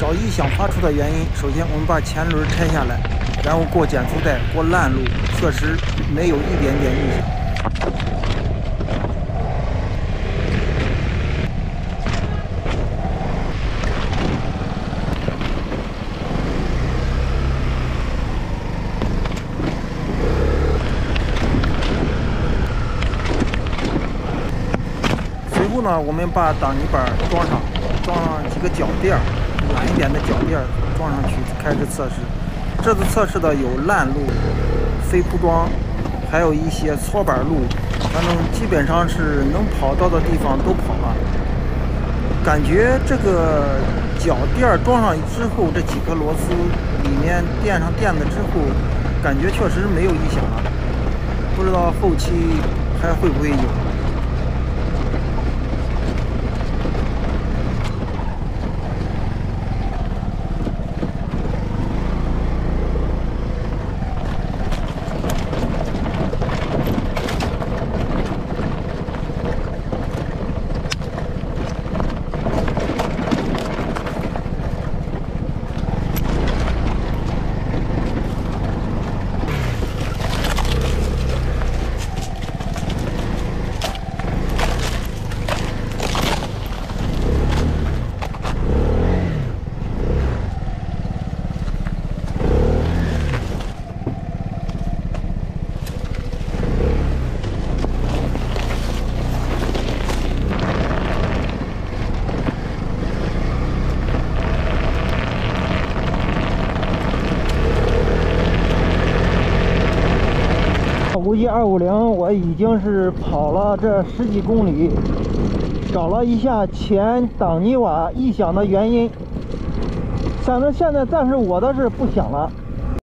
找异响发出的原因，首先我们把前轮拆下来，然后过减速带，过烂路，确实没有一点点异响。随后呢，我们把挡泥板装上几个脚垫，软一点的脚垫装上去，开始测试。这次测试的有烂路、非铺装，还有一些搓板路，反正基本上是能跑到的地方都跑了。感觉这个脚垫装上之后，这几颗螺丝里面垫上垫子之后，感觉确实没有异响了。不知道后期还会不会有。51250，我已经是跑了这10几公里，找了一下前挡泥瓦异响的原因，反正现在暂时我的是不响了。